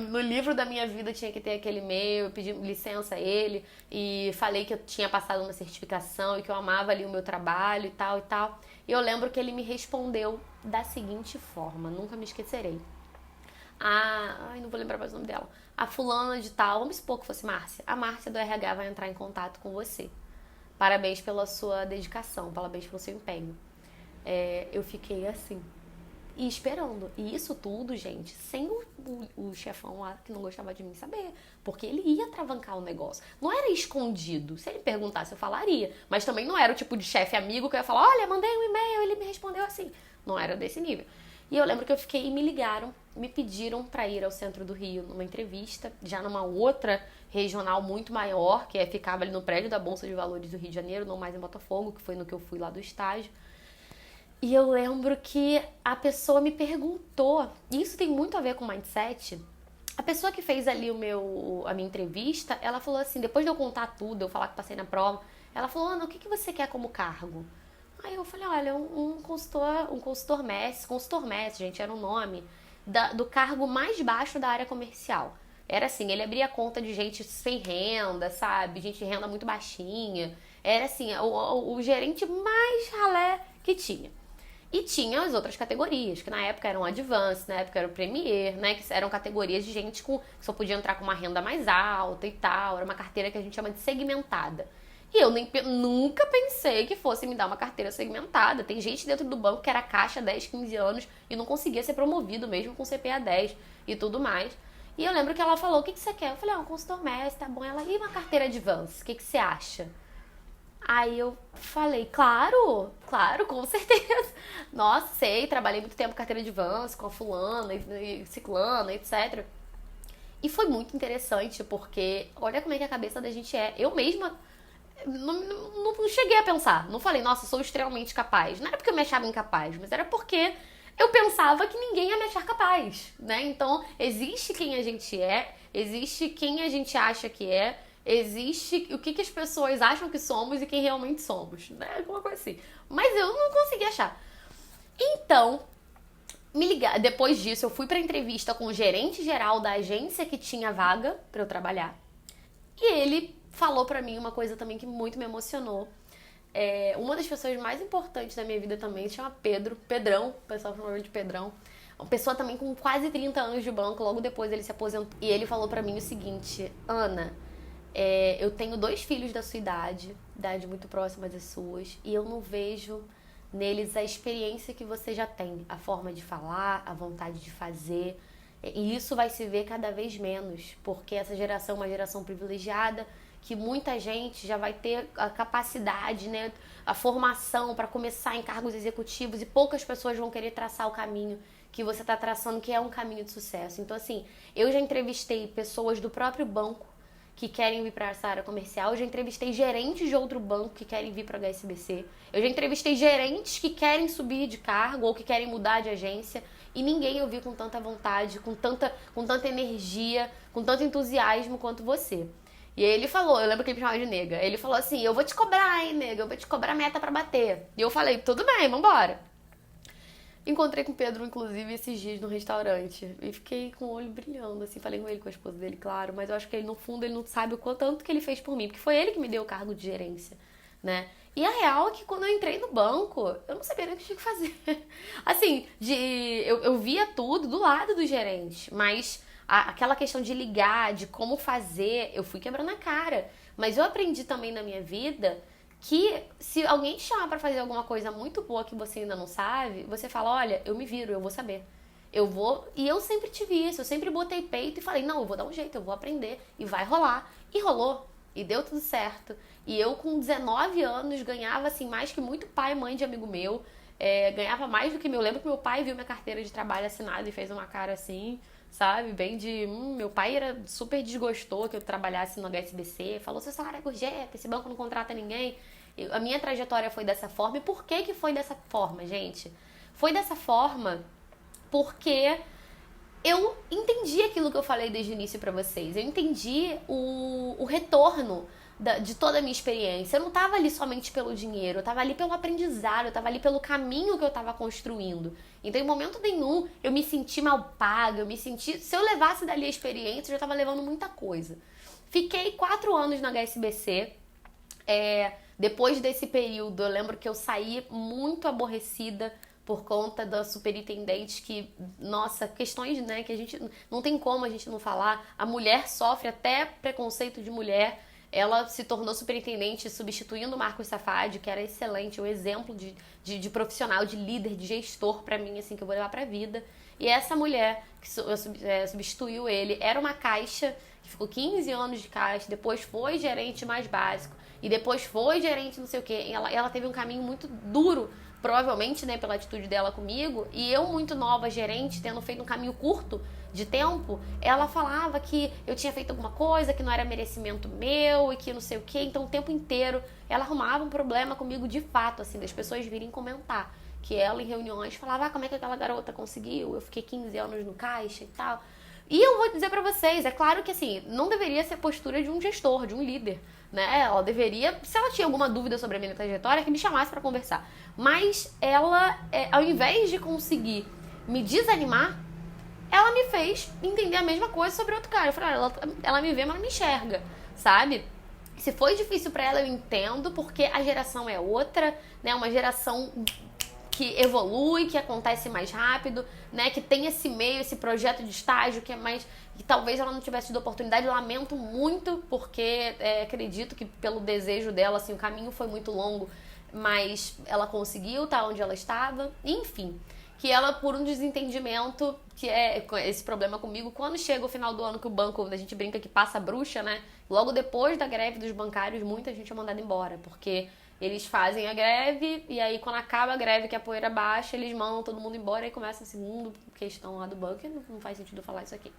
No livro da minha vida tinha que ter aquele e-mail. Eu pedi licença a ele e falei que eu tinha passado uma certificação e que eu amava ali o meu trabalho e tal e tal. E eu lembro que ele me respondeu da seguinte forma, nunca me esquecerei. Não vou lembrar mais o nome dela. A fulana de tal, vamos supor que fosse Márcia. A Márcia do RH vai entrar em contato com você. Parabéns pela sua dedicação, parabéns pelo seu empenho. Eu fiquei assim, e esperando. E isso tudo, gente, sem o chefão lá que não gostava de mim saber. Porque ele ia travancar o negócio. Não era escondido. Se ele perguntasse, eu falaria. Mas também não era o tipo de chefe amigo que eu ia falar, olha, mandei um e-mail, ele me respondeu assim. Não era desse nível. E eu lembro que eu fiquei e me ligaram, me pediram para ir ao centro do Rio numa entrevista, já numa outra regional muito maior, que ficava ali no prédio da Bolsa de Valores do Rio de Janeiro, não mais em Botafogo, que foi no que eu fui lá do estágio. E eu lembro que a pessoa me perguntou, e isso tem muito a ver com mindset. A pessoa que fez ali a minha entrevista, ela falou assim, depois de eu contar tudo, eu falar que passei na prova, ela falou, Ana, o que você quer como cargo? Aí eu falei, olha, um consultor mestre, gente, era o nome do cargo mais baixo da área comercial. Era assim, ele abria conta de gente sem renda, sabe? Gente de renda muito baixinha. Era assim, o gerente mais ralé que tinha. E tinha as outras categorias, que na época eram Advanced, na época era o Premier, né? Que eram categorias de gente que só podia entrar com uma renda mais alta e tal. Era uma carteira que a gente chama de segmentada. E eu nunca pensei que fosse me dar uma carteira segmentada. Tem gente dentro do banco que era caixa 10, 15 anos e não conseguia ser promovido mesmo com CPA 10 e tudo mais. E eu lembro que ela falou, o que você quer? Eu falei, um consultor mestre, tá bom. Ela, e uma carteira Advance? O que você acha? Aí eu falei, claro, com certeza. Nossa, sei, trabalhei muito tempo com carteira Advance, com a fulana e ciclana, etc. E foi muito interessante, porque olha como é que a cabeça da gente é. Eu mesma não cheguei a pensar. Não falei, nossa, sou extremamente capaz. Não era porque eu me achava incapaz, mas era porque eu pensava que ninguém ia me achar capaz, né? Então, existe quem a gente é, existe quem a gente acha que é, existe o que as pessoas acham que somos e quem realmente somos, né? Alguma coisa assim. Mas eu não consegui achar. Então, depois disso, eu fui pra entrevista com o gerente geral da agência que tinha vaga pra eu trabalhar. E ele falou pra mim uma coisa também que muito me emocionou. Uma das pessoas mais importantes da minha vida também se chama Pedrão, o pessoal chama ele de Pedrão. Uma pessoa também com quase 30 anos de banco, logo depois ele se aposentou. E ele falou pra mim o seguinte, Ana, eu tenho 2 filhos da sua idade muito próximas das suas, e eu não vejo neles a experiência que você já tem, a forma de falar, a vontade de fazer. E isso vai se ver cada vez menos, porque essa geração é uma geração privilegiada que muita gente já vai ter a capacidade, né, a formação para começar em cargos executivos e poucas pessoas vão querer traçar o caminho que você está traçando, que é um caminho de sucesso. Então, assim, eu já entrevistei pessoas do próprio banco que querem vir para essa área comercial, eu já entrevistei gerentes de outro banco que querem vir para a HSBC, eu já entrevistei gerentes que querem subir de cargo ou que querem mudar de agência, e ninguém eu vi com tanta vontade, com tanta energia, com tanto entusiasmo quanto você. E aí ele falou, eu lembro que ele me chamava de nega, ele falou assim, eu vou te cobrar, hein, nega, eu vou te cobrar meta pra bater. E eu falei, tudo bem, vambora. Encontrei com o Pedro, inclusive, esses dias no restaurante. E fiquei com o olho brilhando, assim. Falei com ele, com a esposa dele, claro. Mas eu acho que ele, no fundo, ele não sabe o quanto que ele fez por mim. Porque foi ele que me deu o cargo de gerência, né? E a real é que quando eu entrei no banco, eu não sabia nem o que tinha que fazer. Assim, eu via tudo do lado do gerente. Mas aquela questão de ligar, de como fazer, eu fui quebrando a cara. Mas eu aprendi também na minha vida que se alguém te chamar pra fazer alguma coisa muito boa que você ainda não sabe, você fala, olha, eu me viro, eu vou saber. Eu vou... E eu sempre tive isso, eu sempre botei peito e falei, não, eu vou dar um jeito, eu vou aprender e vai rolar. E rolou, e deu tudo certo. E eu com 19 anos ganhava assim mais que muito pai e mãe de amigo meu, ganhava mais do que meu. Eu lembro que meu pai viu minha carteira de trabalho assinada e fez uma cara assim, sabe, bem de... meu pai era super desgostou que eu trabalhasse no HSBC, falou, seu salário é gorjeta, esse banco não contrata ninguém. A minha trajetória foi dessa forma. E por que foi dessa forma, gente? Foi dessa forma porque eu entendi aquilo que eu falei desde o início pra vocês. Eu entendi o retorno de toda a minha experiência. Eu não tava ali somente pelo dinheiro, eu tava ali pelo aprendizado, eu tava ali pelo caminho que eu tava construindo. Então, em momento nenhum, eu me senti mal paga, eu me senti... Se eu levasse dali a experiência, eu já tava levando muita coisa. Fiquei 4 anos na HSBC. Depois desse período, eu lembro que eu saí muito aborrecida por conta da superintendente que, nossa, questões, né, que a gente não tem como a gente não falar. A mulher sofre até preconceito de mulher. Ela se tornou superintendente substituindo o Marcos Safadi, que era excelente, um exemplo de profissional, de líder, de gestor pra mim, assim, que eu vou levar pra vida. E essa mulher que substituiu ele era uma caixa que ficou 15 anos de caixa, depois foi gerente mais básico e depois foi gerente não sei o quê. Ela teve um caminho muito duro, provavelmente, né, pela atitude dela comigo, e eu muito nova, gerente, tendo feito um caminho curto de tempo, ela falava que eu tinha feito alguma coisa, que não era merecimento meu e que não sei o quê. Então o tempo inteiro ela arrumava um problema comigo de fato, assim, das pessoas virem comentar que ela em reuniões falava, como é que aquela garota conseguiu? Eu fiquei 15 anos no caixa e tal. E eu vou dizer pra vocês, é claro que assim, não deveria ser a postura de um gestor, de um líder, né? Ela deveria, se ela tinha alguma dúvida sobre a minha trajetória, que me chamasse pra conversar. Mas ela, ao invés de conseguir me desanimar, ela me fez entender a mesma coisa sobre outro cara. Eu falei, ela me vê, mas não me enxerga, sabe? Se foi difícil pra ela, eu entendo, porque a geração é outra, né? Uma geração que evolui, que acontece mais rápido, né? Que tem esse meio, esse projeto de estágio que é mais... que talvez ela não tivesse tido oportunidade. Lamento muito, porque acredito que pelo desejo dela, assim, o caminho foi muito longo, mas ela conseguiu estar onde ela estava. Enfim, que ela, por um desentendimento, que é esse problema comigo, quando chega o final do ano que o banco, a gente brinca que passa a bruxa, né? Logo depois da greve dos bancários, muita gente é mandada embora, porque eles fazem a greve e aí quando acaba a greve, que a poeira baixa, eles mandam todo mundo embora e começa a segunda questão lá do banco, e não faz sentido eu falar isso aqui.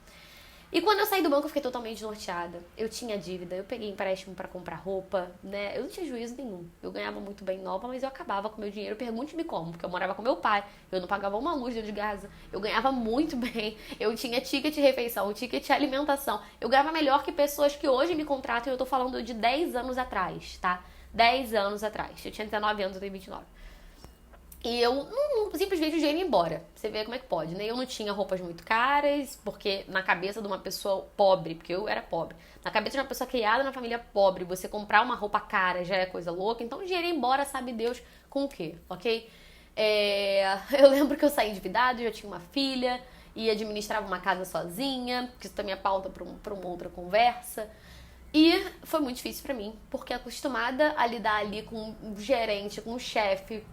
E quando eu saí do banco, eu fiquei totalmente desnorteada. Eu tinha dívida, eu peguei empréstimo pra comprar roupa, né? Eu não tinha juízo nenhum. Eu ganhava muito bem nova, mas eu acabava com meu dinheiro. Pergunte-me como, porque eu morava com meu pai, eu não pagava uma luz de gás, eu ganhava muito bem. Eu tinha ticket de refeição, ticket de alimentação. Eu ganhava melhor que pessoas que hoje me contratam, e eu tô falando de 10 anos atrás, tá? 10 anos atrás. Eu tinha 19 anos, eu tenho 29. E eu simplesmente o dinheiro ia embora. Você vê como é que pode, né? Eu não tinha roupas muito caras, porque na cabeça de uma pessoa pobre, porque eu era pobre, na cabeça de uma pessoa criada na família pobre, você comprar uma roupa cara já é coisa louca. Então o dinheiro ia embora, sabe Deus com o quê, ok? Eu lembro que eu saí endividada, já tinha uma filha, e administrava uma casa sozinha, que isso também é pauta para uma outra conversa. E foi muito difícil pra mim, porque acostumada a lidar ali com um gerente, com um chefe,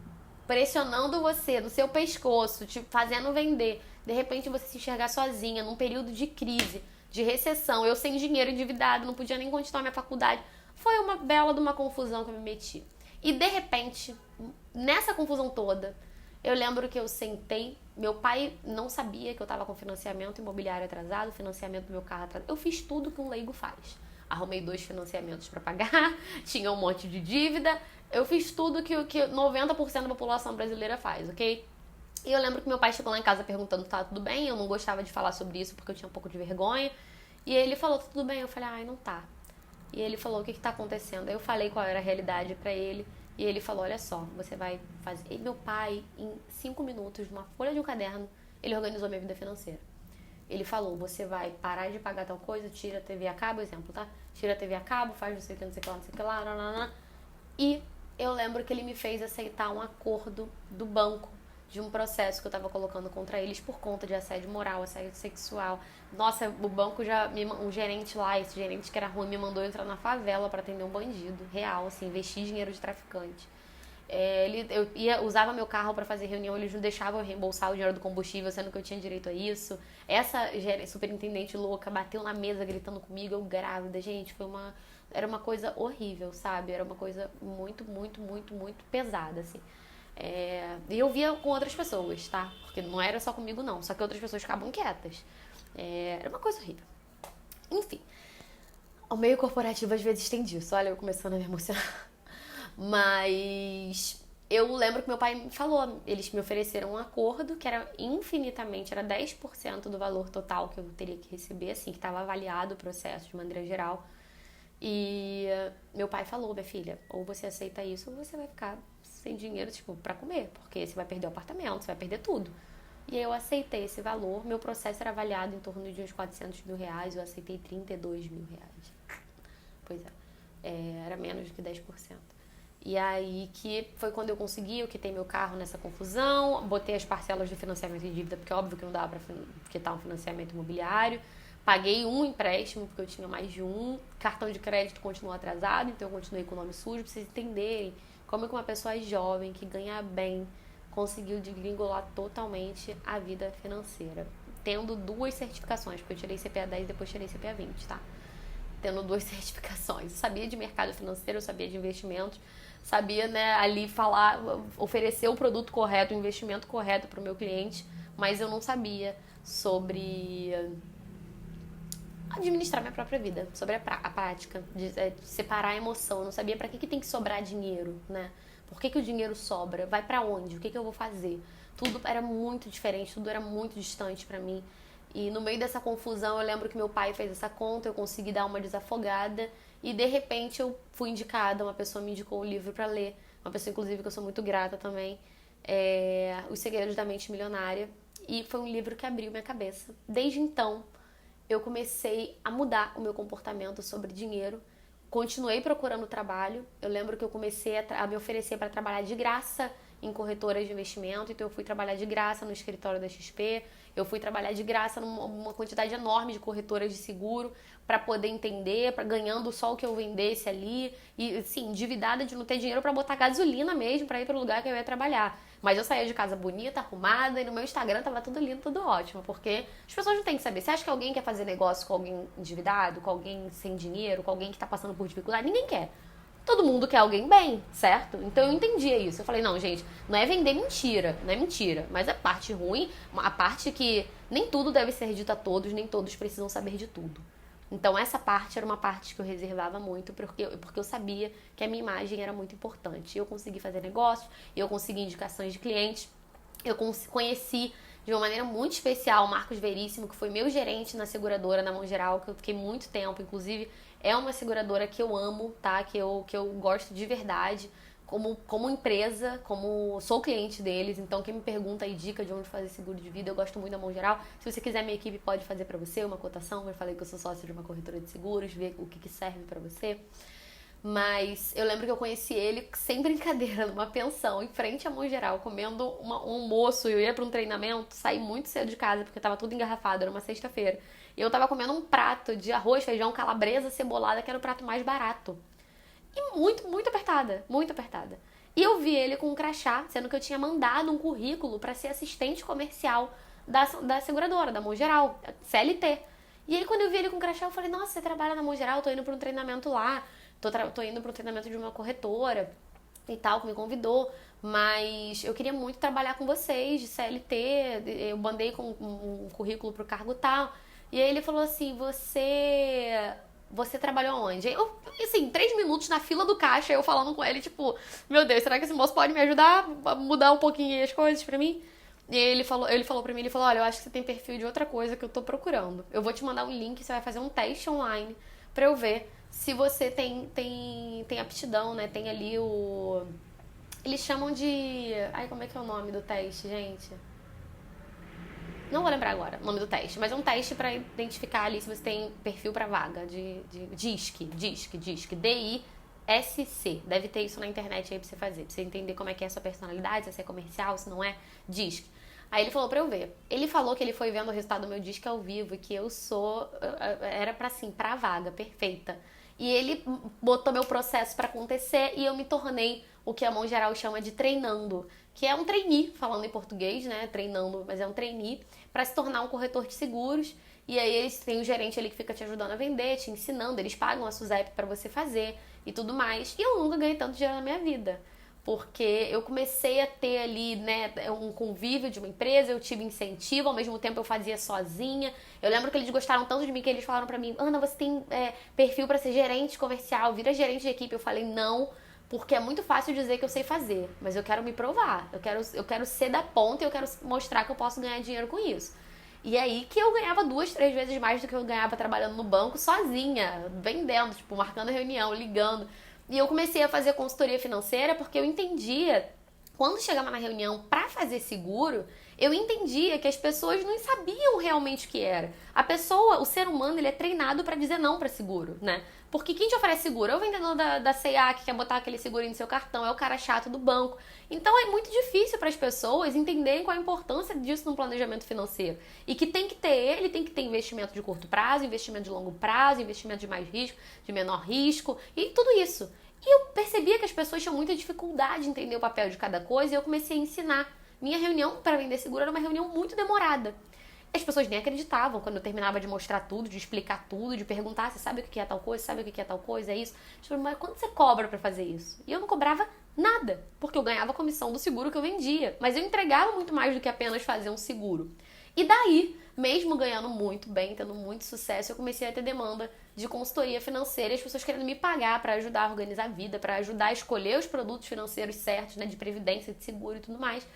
pressionando você no seu pescoço, te fazendo vender. De repente você se enxergar sozinha, num período de crise, de recessão, eu sem dinheiro, endividado, não podia nem continuar minha faculdade. Foi uma bela de uma confusão que eu me meti. E de repente, nessa confusão toda, eu lembro que eu sentei, meu pai não sabia que eu tava com financiamento imobiliário atrasado, financiamento do meu carro atrasado. Eu fiz tudo que um leigo faz. Arrumei 2 financiamentos pra pagar, tinha um monte de dívida. Eu fiz tudo que 90% da população brasileira faz, ok? E eu lembro que meu pai chegou lá em casa perguntando se tava tudo bem. Eu não gostava de falar sobre isso porque eu tinha um pouco de vergonha. E ele falou, tá tudo bem? Eu falei, ai, não tá. E ele falou, o que tá acontecendo? Aí eu falei qual era a realidade pra ele. E ele falou, olha só, você vai fazer... E meu pai, em 5 minutos, numa folha de um caderno, ele organizou minha vida financeira. Ele falou, você vai parar de pagar tal coisa, tira a TV a cabo, exemplo, tá? Tira a TV a cabo, faz não sei o que, não sei o que lá, não sei o que lá, nanana. E eu lembro que ele me fez aceitar um acordo do banco de um processo que eu tava colocando contra eles por conta de assédio moral, assédio sexual. Nossa, o banco já... Um gerente lá, esse gerente que era ruim, me mandou entrar na favela pra atender um bandido real, assim, investir dinheiro de traficante. Usava meu carro pra fazer reunião, eles não deixavam eu reembolsar o dinheiro do combustível, sendo que eu tinha direito a isso. Essa superintendente louca bateu na mesa gritando comigo, eu grávida, gente, era uma coisa horrível, sabe? Era uma coisa muito, muito, muito, muito pesada, assim. E eu via com outras pessoas, tá? Porque não era só comigo, não. Só que outras pessoas ficavam quietas. Era uma coisa horrível. Enfim. O meio corporativo às vezes tem disso. Olha, eu começando a me emocionar. Mas eu lembro que meu pai me falou. Eles me ofereceram um acordo que era infinitamente, era 10% do valor total que eu teria que receber, assim, que estava avaliado o processo de maneira geral. E meu pai falou, minha filha, ou você aceita isso ou você vai ficar sem dinheiro, tipo, pra comer, porque você vai perder o apartamento, você vai perder tudo. E aí eu aceitei esse valor, meu processo era avaliado em torno de uns 400 mil reais, eu aceitei 32 mil reais. Pois era menos do que 10%. E aí que foi quando eu consegui, eu quitei meu carro nessa confusão, botei as parcelas de financiamento em dívida, porque óbvio que não dava pra quitar um financiamento imobiliário. Paguei um empréstimo, porque eu tinha mais de um. Cartão de crédito continuou atrasado, então eu continuei com o nome sujo. Pra vocês entenderem como é que uma pessoa jovem, que ganha bem, conseguiu desgringolar totalmente a vida financeira. Tendo 2 certificações, porque eu tirei CPA 10 e depois tirei CPA 20, tá? Tendo 2 certificações. Eu sabia de mercado financeiro, eu sabia de investimentos, sabia, né, ali falar, oferecer o produto correto, o investimento correto para o meu cliente, mas eu não sabia sobre administrar minha própria vida, sobre a prática, de separar a emoção. Eu não sabia pra que tem que sobrar dinheiro, né? Por que o dinheiro sobra? Vai pra onde? O que eu vou fazer? Tudo era muito diferente, tudo era muito distante pra mim. E no meio dessa confusão, eu lembro que meu pai fez essa conta, eu consegui dar uma desafogada e de repente eu fui indicada, uma pessoa me indicou um livro pra ler, uma pessoa inclusive que eu sou muito grata também, Os Segredos da Mente Milionária, e foi um livro que abriu minha cabeça. Desde então, eu comecei a mudar o meu comportamento sobre dinheiro, continuei procurando trabalho. Eu lembro que eu comecei a me oferecer para trabalhar de graça em corretoras de investimento, então eu fui trabalhar de graça no escritório da XP, eu fui trabalhar de graça numa quantidade enorme de corretoras de seguro para poder entender, ganhando só o que eu vendesse ali, e assim, endividada de não ter dinheiro para botar gasolina mesmo para ir para o lugar que eu ia trabalhar. Mas eu saía de casa bonita, arrumada, e no meu Instagram tava tudo lindo, tudo ótimo, porque as pessoas não têm que saber. Você acha que alguém quer fazer negócio com alguém endividado, com alguém sem dinheiro, com alguém que tá passando por dificuldade? Ninguém quer. Todo mundo quer alguém bem, certo? Então eu entendia isso. Eu falei, não, gente, não é vender mentira, não é mentira, mas a parte ruim, a parte que nem tudo deve ser dito a todos, nem todos precisam saber de tudo. Então essa parte era uma parte que eu reservava muito, porque eu sabia que a minha imagem era muito importante. Eu consegui fazer negócios, eu consegui indicações de clientes, eu conheci de uma maneira muito especial o Marcos Veríssimo, que foi meu gerente na seguradora, na Mão Geral, que eu fiquei muito tempo. Inclusive, é uma seguradora que eu amo, tá? Que eu gosto de verdade. Como empresa, como sou cliente deles, então quem me pergunta aí dica de onde fazer seguro de vida, eu gosto muito da Mão Geral. Se você quiser, minha equipe pode fazer pra você uma cotação. Eu falei que eu sou sócia de uma corretora de seguros, ver o que serve pra você. Mas eu lembro que eu conheci ele sem brincadeira, numa pensão, em frente à Mão Geral, comendo um almoço. Eu ia pra um treinamento, saí muito cedo de casa, porque tava tudo engarrafado, era uma sexta-feira. E eu tava comendo um prato de arroz, feijão, calabresa, cebolada, que era o prato mais barato. E muito, muito apertada, muito apertada. E eu vi ele com um crachá, sendo que eu tinha mandado um currículo pra ser assistente comercial da seguradora, da Mão Geral, CLT. E aí quando eu vi ele com um crachá, eu falei, nossa, você trabalha na Mão Geral, tô indo pra um treinamento lá. tô indo pro treinamento de uma corretora e tal, que me convidou, mas eu queria muito trabalhar com vocês, de CLT, eu mandei com um currículo pro cargo tal, e aí ele falou assim, você trabalhou onde? Eu, assim, 3 minutos na fila do caixa, eu falando com ele, tipo, meu Deus, será que esse moço pode me ajudar a mudar um pouquinho as coisas pra mim? E ele falou pra mim, olha, eu acho que você tem perfil de outra coisa que eu tô procurando. Eu vou te mandar um link, você vai fazer um teste online pra eu ver se você tem aptidão, né? Tem ali o... Eles chamam de... Ai, como é que é o nome do teste, gente? Não vou lembrar agora o nome do teste, mas é um teste pra identificar ali se você tem perfil pra vaga de DISC, DISC. Deve ter isso na internet aí pra você fazer, pra você entender como é que é a sua personalidade, se você é comercial, se não é, DISC. Aí ele falou pra eu ver. Ele falou que ele foi vendo o resultado do meu DISC ao vivo e que eu era pra vaga, perfeita. E ele botou meu processo pra acontecer e eu me tornei o que a mão geral chama de treinando, que é um trainee, falando em português, né? Treinando, mas é um trainee, pra se tornar um corretor de seguros. E aí eles têm um gerente ali que fica te ajudando a vender, te ensinando, eles pagam a SUSEP pra você fazer e tudo mais. E eu nunca ganhei tanto dinheiro na minha vida. Porque eu comecei a ter ali, né, um convívio de uma empresa, eu tive incentivo, ao mesmo tempo eu fazia sozinha. Eu lembro que eles gostaram tanto de mim que eles falaram pra mim, Ana, você tem perfil pra ser gerente comercial, vira gerente de equipe. Eu falei, não, porque é muito fácil dizer que eu sei fazer, mas eu quero me provar, eu quero ser da ponta e eu quero mostrar que eu posso ganhar dinheiro com isso. E aí que eu ganhava 2, 3 vezes mais do que eu ganhava trabalhando no banco sozinha, vendendo, tipo, marcando reunião, ligando. E eu comecei a fazer consultoria financeira porque eu entendia, quando chegava na reunião para fazer seguro, eu entendia que as pessoas não sabiam realmente o que era. A pessoa, o ser humano, ele é treinado para dizer não para seguro, né? Porque quem te oferece seguro é o vendedor da C&A que quer botar aquele segurinho no seu cartão, é o cara chato do banco. Então é muito difícil para as pessoas entenderem qual a importância disso no planejamento financeiro. E que tem que ter investimento de curto prazo, investimento de longo prazo, investimento de mais risco, de menor risco e tudo isso. E eu percebia que as pessoas tinham muita dificuldade em entender o papel de cada coisa e eu comecei a ensinar. Minha reunião para vender seguro era uma reunião muito demorada. As pessoas nem acreditavam quando eu terminava de mostrar tudo, de explicar tudo, de perguntar, você sabe o que é tal coisa, sabe o que é tal coisa, é isso? Tipo, mas quanto você cobra pra fazer isso? E eu não cobrava nada, porque eu ganhava a comissão do seguro que eu vendia. Mas eu entregava muito mais do que apenas fazer um seguro. E daí, mesmo ganhando muito bem, tendo muito sucesso, eu comecei a ter demanda de consultoria financeira e as pessoas querendo me pagar para ajudar a organizar a vida, para ajudar a escolher os produtos financeiros certos, né, de previdência, de seguro e tudo mais.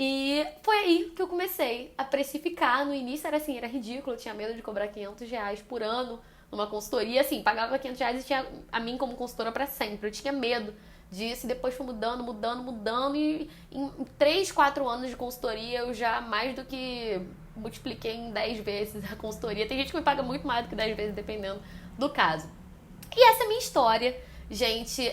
E foi aí que eu comecei a precificar. No início era assim, era ridículo, eu tinha medo de cobrar R$500 por ano numa consultoria. Assim, pagava R$500 e tinha a mim como consultora para sempre. Eu tinha medo disso e depois foi mudando. E em 3, 4 anos de consultoria eu já mais do que multipliquei em 10 vezes a consultoria. Tem gente que me paga muito mais do que 10 vezes, dependendo do caso. E essa é a minha história. Gente,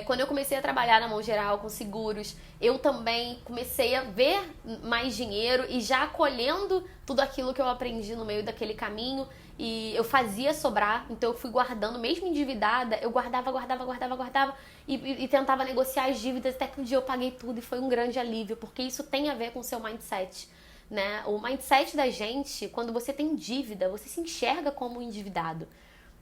quando eu comecei a trabalhar na mão geral com seguros, eu também comecei a ver mais dinheiro e já colhendo tudo aquilo que eu aprendi no meio daquele caminho e eu fazia sobrar, então eu fui guardando, mesmo endividada, eu guardava e tentava negociar as dívidas até que um dia eu paguei tudo e foi um grande alívio, porque isso tem a ver com o seu mindset, né? O mindset da gente, quando você tem dívida, você se enxerga como um endividado.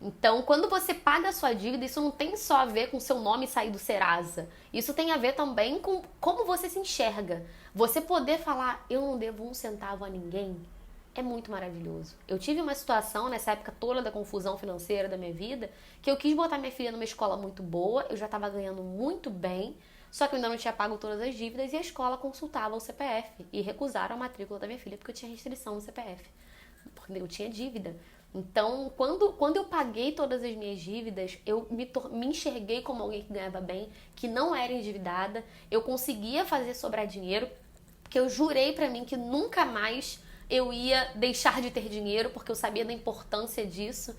Então, quando você paga a sua dívida, isso não tem só a ver com seu nome sair do Serasa. Isso tem a ver também com como você se enxerga. Você poder falar, eu não devo um centavo a ninguém, é muito maravilhoso. Eu tive uma situação nessa época toda da confusão financeira da minha vida, que eu quis botar minha filha numa escola muito boa, eu já estava ganhando muito bem, só que eu ainda não tinha pago todas as dívidas e a escola consultava o CPF e recusaram a matrícula da minha filha porque eu tinha restrição no CPF, porque eu tinha dívida. Então, quando eu paguei todas as minhas dívidas, eu me enxerguei como alguém que ganhava bem, que não era endividada, eu conseguia fazer sobrar dinheiro, porque eu jurei pra mim que nunca mais eu ia deixar de ter dinheiro, porque eu sabia da importância disso.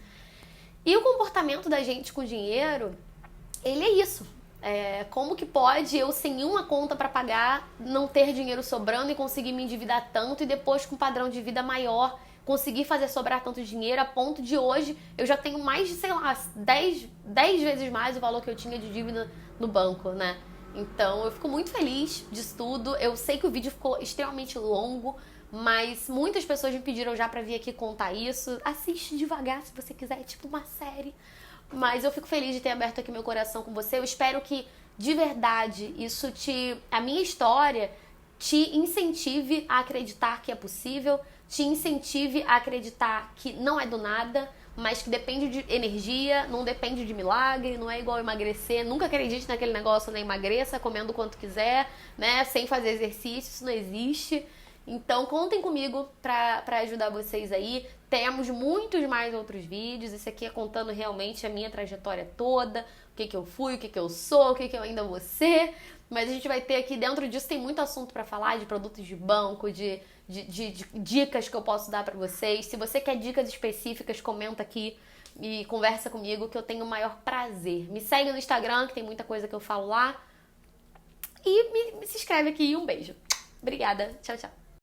E o comportamento da gente com dinheiro, ele é isso. Como que pode eu, sem uma conta pra pagar, não ter dinheiro sobrando e conseguir me endividar tanto e depois com um padrão de vida maior conseguir fazer sobrar tanto dinheiro a ponto de hoje eu já tenho mais de, sei lá, 10 vezes mais o valor que eu tinha de dívida no banco, né? Então eu fico muito feliz disso tudo. Eu sei que o vídeo ficou extremamente longo, mas muitas pessoas me pediram já pra vir aqui contar isso. Assiste devagar se você quiser, é tipo uma série. mas eu fico feliz de ter aberto aqui meu coração com você. Eu espero que, de verdade, a minha história te incentive a acreditar que é possível, te incentive a acreditar que não é do nada, mas que depende de energia, não depende de milagre, não é igual emagrecer. Nunca acredite naquele negócio, nem emagreça, comendo o quanto quiser, né? Sem fazer exercício, isso não existe. Então contem comigo pra ajudar vocês aí. Temos muitos mais outros vídeos. Esse aqui é contando realmente a minha trajetória toda, o que eu fui, o que eu sou, o que eu ainda vou ser. Mas a gente vai ter aqui, dentro disso tem muito assunto pra falar, de produtos de banco, de dicas que eu posso dar pra vocês. Se você quer dicas específicas, comenta aqui e conversa comigo, que eu tenho o maior prazer. Me segue no Instagram, que tem muita coisa que eu falo lá. E se inscreve aqui e um beijo. Obrigada. Tchau, tchau.